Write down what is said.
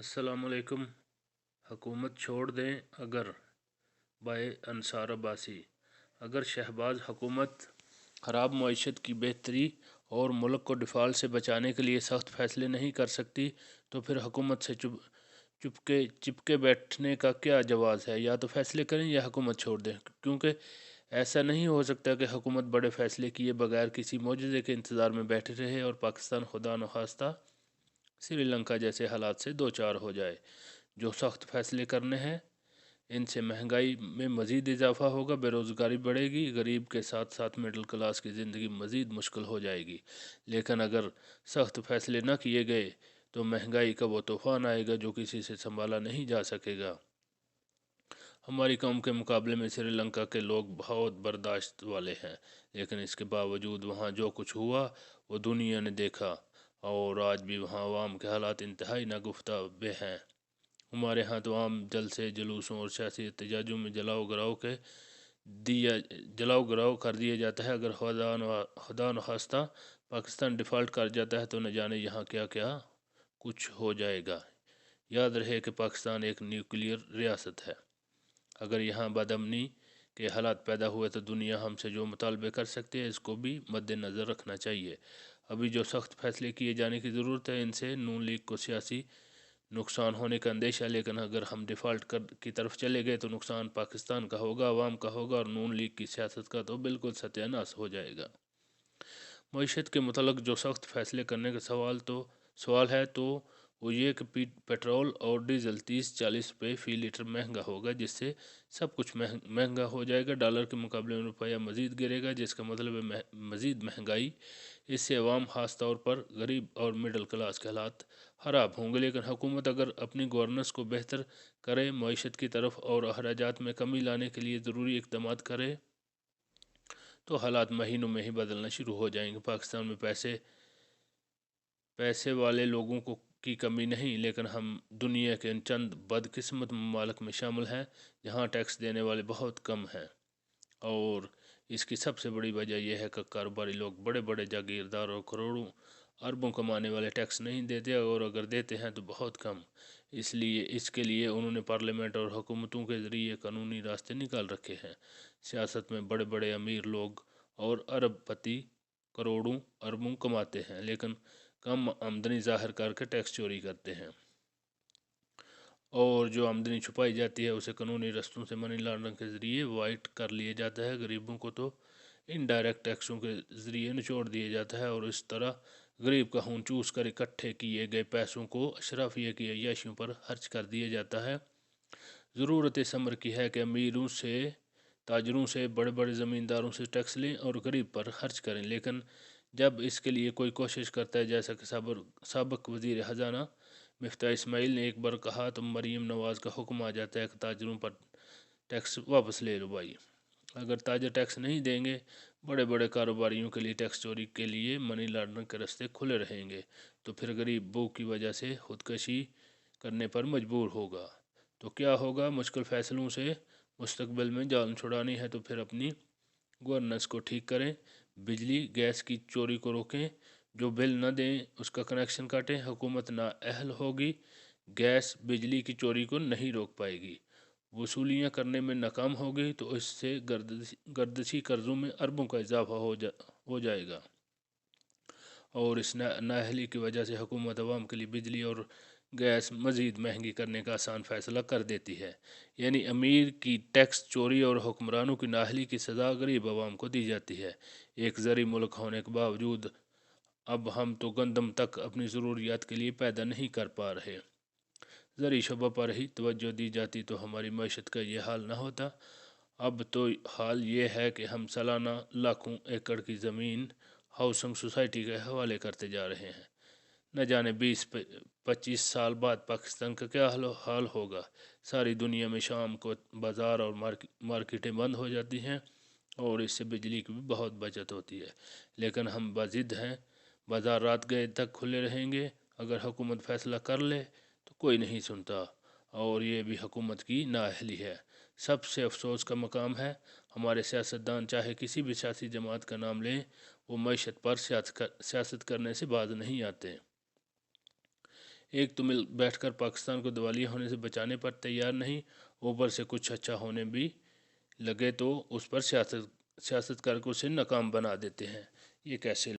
अस्सलाम वालेकुम। हुकूमत छोड़ दें अगर बाय अंसार अब्बासी। अगर शहबाज हुकूमत ख़राब मईशत की बेहतरी और मुल्क को डिफ़ॉल्ट से बचाने के लिए सख्त फैसले नहीं कर सकती तो फिर हुकूमत से चिपके बैठने का क्या जवाज़ है। या तो फैसले करें या हुकूमत छोड़ दें, क्योंकि ऐसा नहीं हो सकता कि हुकूमत बड़े फैसले किए बगैर किसी मौजूदे के इंतज़ार में बैठे रहे और पाकिस्तान खुदा न खास्ता श्रीलंका जैसे हालात से दो चार हो जाए। जो सख्त फैसले करने हैं, इनसे महंगाई में मज़ीद इजाफा होगा, बेरोज़गारी बढ़ेगी, गरीब के साथ साथ मिडिल क्लास की ज़िंदगी मज़ीद मुश्किल हो जाएगी। लेकिन अगर सख्त फैसले न किए गए तो महंगाई का वो तूफ़ान आएगा जो किसी से संभाला नहीं जा सकेगा। हमारी कौम के मुकाबले में श्रीलंका के लोग बहुत बर्दाश्त वाले हैं, लेकिन इसके बावजूद वहाँ जो कुछ हुआ वो दुनिया ने देखा और आज भी वहाँ अवाम के हालात इंतहाई नागुफ्ताबे हैं। हमारे यहाँ तो आम जलसे जुलूसों और सियासी एहतजाजों में जलाओ गिराव कर दिया जाता है। अगर खुदा न खास्ता पाकिस्तान डिफ़ॉल्ट कर जाता है तो न जाने यहाँ क्या क्या कुछ हो जाएगा। याद रहे कि पाकिस्तान एक न्यूक्लियर रियासत है। अगर यहाँ बदअमनी के हालात पैदा हुए तो दुनिया हमसे जो मुतालबे कर सकती है, इसको भी मद्देनज़र रखना चाहिए। अभी जो सख्त फैसले किए जाने की ज़रूरत है, इनसे नून लीग को सियासी नुकसान होने का अंदेशा, लेकिन अगर हम डिफ़ॉल्ट की तरफ चले गए तो नुकसान पाकिस्तान का होगा, अवाम का होगा और नून लीग की सियासत का तो बिल्कुल सत्यानाश हो जाएगा। मईशत के मुतल्लक जो सख्त फैसले करने का सवाल है तो वो ये कि पेट्रोल और डीज़ल 30-40 रुपये फ़ी लीटर महंगा होगा, जिससे सब कुछ महंगा हो जाएगा। डॉलर के मुकाबले में रुपया मज़ीद गिरेगा, जिसका मतलब है मज़ीद महंगाई। इससे अवाम ख़ास तौर पर गरीब और मिडिल क्लास के हालात ख़राब होंगे। लेकिन हुकूमत अगर अपनी गवर्नेंस को बेहतर करे, मईशत की तरफ और अखराजात में कमी लाने के लिए ज़रूरी इक़दाम करे तो हालात महीनों में ही बदलना शुरू हो जाएंगे। पाकिस्तान में पैसे वाले लोगों की कमी नहीं, लेकिन हम दुनिया के चंद बदकिस्मत ममालिक में शामिल हैं जहाँ टैक्स देने वाले बहुत कम हैं। और इसकी सबसे बड़ी वजह यह है कि कारोबारी लोग, बड़े बड़े जागीरदार और करोड़ों अरबों कमाने वाले टैक्स नहीं देते, और अगर देते हैं तो बहुत कम। इसके लिए उन्होंने पार्लियामेंट और हुकूमतों के ज़रिए कानूनी रास्ते निकाल रखे हैं। सियासत में बड़े बड़े अमीर लोग और अरबपति करोड़ों अरबों कमाते हैं, लेकिन कम आमदनी ज़ाहिर करके टैक्स चोरी करते हैं, और जो आमदनी छुपाई जाती है उसे कानूनी रस्तों से मनी लॉन्ड्रिंग के ज़रिए वाइट कर लिया जाता है। गरीबों को तो इनडायरेक्ट टैक्सों के ज़रिए निचोड़ दिया जाता है, और इस तरह गरीब का खून चूस कर इकट्ठे किए गए पैसों को अशराफिया की अय्याशियों पर खर्च कर दिया जाता है। ज़रूरत इस अमर की है कि अमीरों से, ताजरों से, बड़े बड़े ज़मींदारों से टैक्स लें और गरीब पर खर्च करें। लेकिन जब इसके लिए कोई कोशिश करता है, जैसा कि साबिक़ वज़ीर ख़जाना मिफ्ता इस्माइल ने एक बार कहा, तो मरीम नवाज़ का हुक्म आ जाता है कि ताजरों पर टैक्स वापस ले लो भाई। अगर ताजर टैक्स नहीं देंगे, बड़े बड़े कारोबारियों के लिए टैक्स चोरी के लिए मनी लॉन्ड्रिंग के रास्ते खुले रहेंगे, तो फिर गरीब भूख की वजह से खुदकशी करने पर मजबूर होगा। तो क्या होगा? मुश्किल फ़ैसलों से मुस्तकबिल में जान छुड़ानी है तो फिर अपनी गवर्नेंस को ठीक करें। बिजली गैस की चोरी को रोकें, जो बिल न दें उसका कनेक्शन काटें। हुकूमत नाअहल होगी, गैस बिजली की चोरी को नहीं रोक पाएगी। वसूलियाँ करने में नाकाम होगी तो इससे गर्दिशी कर्ज़ों में अरबों का इजाफा हो जाएगा, और इस नाअहली की वजह से हुकूमत अवाम के लिए बिजली और गैस मज़ीद महंगी करने का आसान फ़ैसला कर देती है। यानी अमीर की टैक्स चोरी और हुक्मरानों की नाअहली की सज़ा गरीब अवाम को दी जाती है। एक ज़री मुल्क होने के बावजूद अब हम तो गंदम तक अपनी ज़रूरियात के लिए पैदा नहीं कर पा रहे। ज़री शबा पर ही तवज्जो दी जाती तो हमारी मईशत का ये हाल न होता। अब तो हाल ये है कि हम सालाना लाखों एकड़ की ज़मीन हाउसिंग सोसाइटी के हवाले करते जा रहे हैं। न जाने 20-25 साल बाद पाकिस्तान का क्या हाल होगा। सारी दुनिया में शाम को बाज़ार और मार्केटें बंद हो जाती हैं, और इससे बिजली की भी बहुत बचत होती है। लेकिन हम बाज़िद हैं, बाज़ार रात गए तक खुले रहेंगे। अगर हुकूमत फ़ैसला कर ले तो कोई नहीं सुनता, और ये भी हुकूमत की नाअहली है। सबसे अफसोस का मकाम है, हमारे सियासतदान चाहे किसी भी सियासी जमात का नाम लें, वो मईशत पर सियासत करने से बाज नहीं आते। ایک تو مل بیٹھ کر پاکستان کو دیوالیہ ہونے سے بچانے پر تیار نہیں، اوپر سے کچھ اچھا ہونے بھی لگے تو اس پر سیاستکار کو اسے ناکام بنا دیتے ہیں۔ یہ کیسے